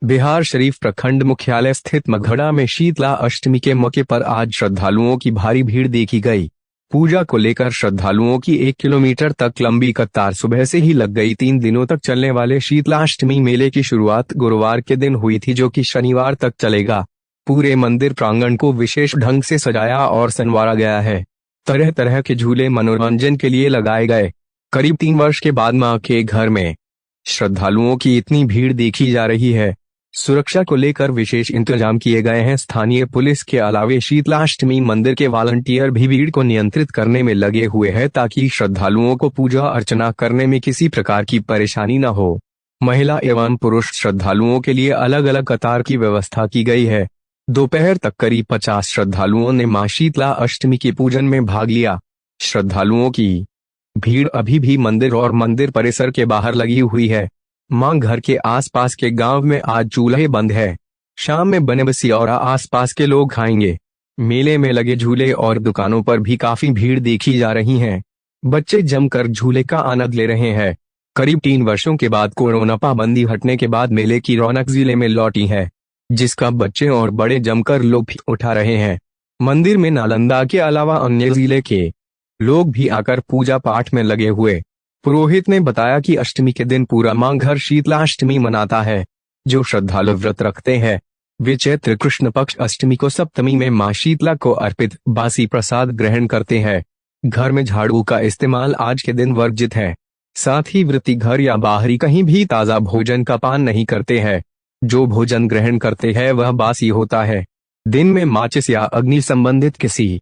बिहार शरीफ प्रखंड मुख्यालय स्थित मगहड़ा में शीतला अष्टमी के मौके पर आज श्रद्धालुओं की भारी भीड़ देखी गई। पूजा को लेकर श्रद्धालुओं की 1 किलोमीटर तक लंबी कतार सुबह से ही लग गई। 3 दिनों तक चलने वाले शीतलाष्टमी मेले की शुरुआत गुरुवार के दिन हुई थी, जो कि शनिवार तक चलेगा। पूरे मंदिर प्रांगण को विशेष ढंग से सजाया और संवारा गया है। तरह तरह के झूले मनोरंजन के लिए लगाए गए। करीब 3 वर्ष के बाद मां के घर में श्रद्धालुओं की इतनी भीड़ देखी जा रही है। सुरक्षा को लेकर विशेष इंतजाम किए गए हैं। स्थानीय पुलिस के अलावे शीतलाष्टमी मंदिर के वॉलंटियर भी भीड़ को नियंत्रित करने में लगे हुए हैं, ताकि श्रद्धालुओं को पूजा अर्चना करने में किसी प्रकार की परेशानी न हो। महिला एवं पुरुष श्रद्धालुओं के लिए अलग अलग कतार की व्यवस्था की गई है। दोपहर तक करीब 50 श्रद्धालुओं ने मां शीतला अष्टमी के पूजन में भाग लिया। श्रद्धालुओं की भीड़ अभी भी मंदिर और मंदिर परिसर के बाहर लगी हुई है। मां घर के आसपास के गांव में आज चूल्हे बंद है। शाम में बने बसियौरा आसपास के लोग खाएंगे। मेले में लगे झूले और दुकानों पर भी काफी भीड़ देखी जा रही है। बच्चे जमकर झूले का आनंद ले रहे हैं। करीब 3 वर्षों के बाद कोरोना पाबंदी हटने के बाद मेले की रौनक जिले में लौटी है, जिसका बच्चे और बड़े जमकर लुत्फ उठा रहे हैं। मंदिर में नालंदा के अलावा अन्य जिले के लोग भी आकर पूजा पाठ में लगे हुए। पुरोहित ने बताया कि अष्टमी के दिन पूरा मां घर शीतलाष्टमी मनाता है। जो श्रद्धालु व्रत रखते हैं वे चैत्र कृष्ण पक्ष अष्टमी को सप्तमी में मां शीतला को अर्पित बासी प्रसाद ग्रहण करते हैं। घर में झाड़ू का इस्तेमाल आज के दिन वर्जित है। साथ ही व्रती घर या बाहरी कहीं भी ताजा भोजन का पान नहीं करते हैं। जो भोजन ग्रहण करते हैं वह बासी होता है। दिन में माचिस या अग्नि संबंधित किसी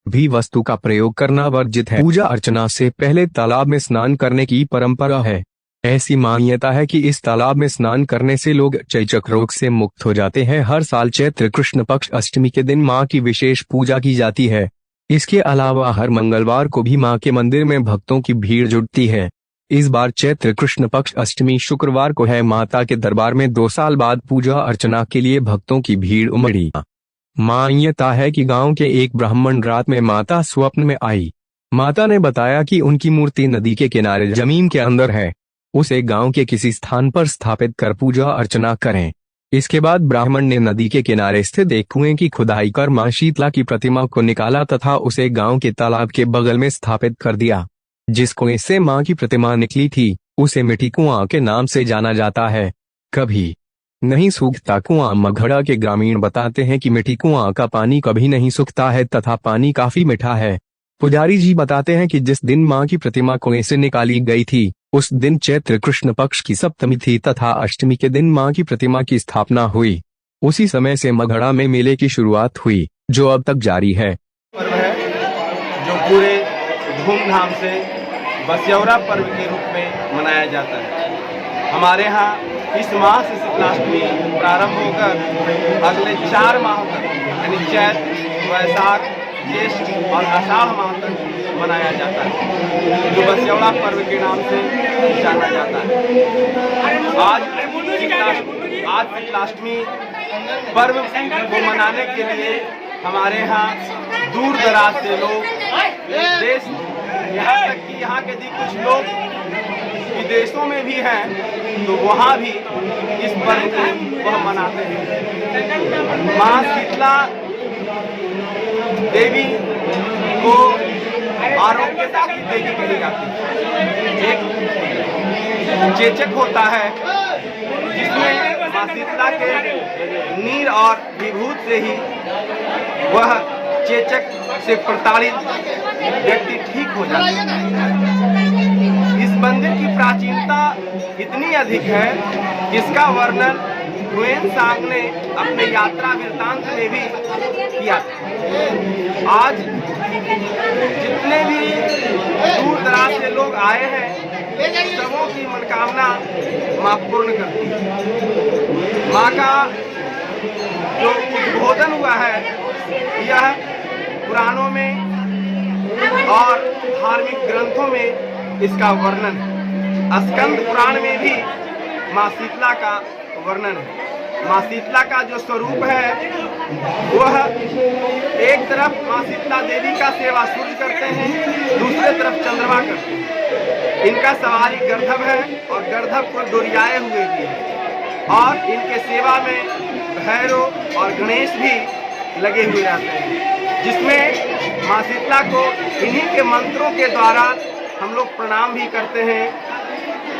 भी वस्तु का प्रयोग करना वर्जित है। पूजा अर्चना से पहले तालाब में स्नान करने की परंपरा है। ऐसी मान्यता है कि इस तालाब में स्नान करने से लोग चेचक रोग से मुक्त हो जाते हैं। हर साल चैत्र कृष्ण पक्ष अष्टमी के दिन मां की विशेष पूजा की जाती है। इसके अलावा हर मंगलवार को भी मां के मंदिर में भक्तों की भीड़ जुटती है। इस बार चैत्र कृष्ण पक्ष अष्टमी शुक्रवार को है। माता के दरबार में 2 साल बाद पूजा अर्चना के लिए भक्तों की भीड़ उमड़ी। मान्यता है कि गांव के एक ब्राह्मण रात में माता स्वप्न में आई। माता ने बताया कि उनकी मूर्ति नदी के किनारे जमीन के अंदर है। उसे गांव के किसी स्थान पर स्थापित कर पूजा अर्चना करें। इसके बाद ब्राह्मण ने नदी के किनारे स्थित एक कुएं की खुदाई कर मां शीतला की प्रतिमा को निकाला तथा उसे गांव के तालाब के बगल में स्थापित कर दिया। जिस कुएं से मां की प्रतिमा निकली थी उसे मिठी कुआं के नाम से जाना जाता है। कभी नहीं सूखता कुआं। मगहड़ा के ग्रामीण बताते हैं कि मिठी कुआं का पानी कभी नहीं सूखता है तथा पानी काफी मीठा है। पुजारी जी बताते हैं कि जिस दिन मां की प्रतिमा कुएं से निकाली गई थी उस दिन चैत्र कृष्ण पक्ष की सप्तमी थी तथा अष्टमी के दिन मां की प्रतिमा की स्थापना हुई। उसी समय से मगहड़ा में मेले की शुरुआत हुई, जो अब तक जारी है। पर्व है जो पूरे धूमधाम से बसियौरा पर्व के रूप में मनाया जाता है। हमारे यहाँ इस माह से शीतलाष्टमी प्रारंभ होकर अगले 4 माह तक यानी चैत्र, वैशाख, ज्येष्ठ और आषाढ़ माह तक मनाया जाता है, जो बसियौरा पर्व के नाम से जाना जाता है। आज शीतलाष्टमी पर्व को मनाने के लिए हमारे यहाँ दूर दराज से लोग देश, यहाँ तक कि यहाँ के कुछ लोग विदेशों में भी हैं, तो वहाँ भी इस पर्व को वह मनाते हैं। मां शीतला देवी को आरोग्यता की देवी कही जाती है। एक चेचक होता है जिसमें मां शीतला के नीर और विभूत से ही वह चेचक से प्रताड़ित व्यक्ति ठीक हो जाता है। इस मंदिर की प्राचीनता इतनी अधिक है जिसका वर्णन हुएन सांग ने अपने यात्रा वृत्तांत में भी किया। आज जितने भी दूर दराज से लोग आए हैं सबों की मनोकामना मां पूर्ण करती है। मां का जो उद्बोधन हुआ है यह पुराणों में और धार्मिक ग्रंथों में इसका वर्णन है। स्कंद पुराण में भी मां शीतला का वर्णन है। मां शीतला का जो स्वरूप है वह एक तरफ मां शीतला देवी का सेवा सूर्य करते हैं, दूसरे तरफ चंद्रमा करते हैं। इनका सवारी गर्दभ है और गर्दभ को डोरियाए हुए भी है। और इनके सेवा में भैरव और गणेश भी लगे हुए रहते हैं, जिसमें माँ शीतला को इन्हीं के मंत्रों के द्वारा हम लोग प्रणाम भी करते हैं।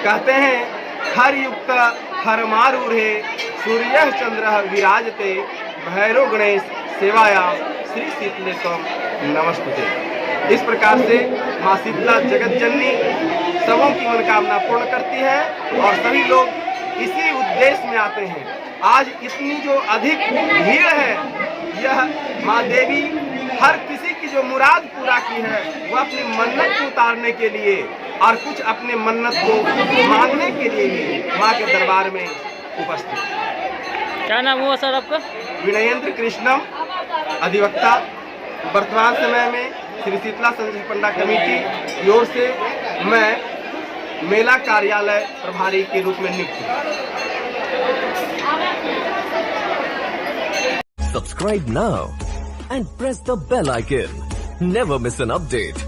कहते हैं हर युक्त हर मारूढ़े सूर्य चंद्र विराजते भैरव गणेश सेवायाम श्री शीतले त्वं नमस्तुते। इस प्रकार से माँ शीतला जगत जननी सबों की मनोकामना पूर्ण करती है और सभी लोग इसी उद्देश्य में आते हैं। आज इतनी जो अधिक भीड़ है, यह माँ देवी हर किसी की जो मुराद पूरा की है वो अपनी मन्नत को उतारने के लिए और कुछ अपने मन्नत को मांगने के लिए भी माँ के दरबार में उपस्थित है। क्या नाम हुआ सर आपका? विनयेंद्र कृष्णम, अधिवक्ता। वर्तमान समय में श्री शीतला संजय पंडा कमेटी की ओर से मैं मेला कार्यालय प्रभारी के रूप में नियुक्त हूँ। Subscribe now and press the bell icon. Never miss an update.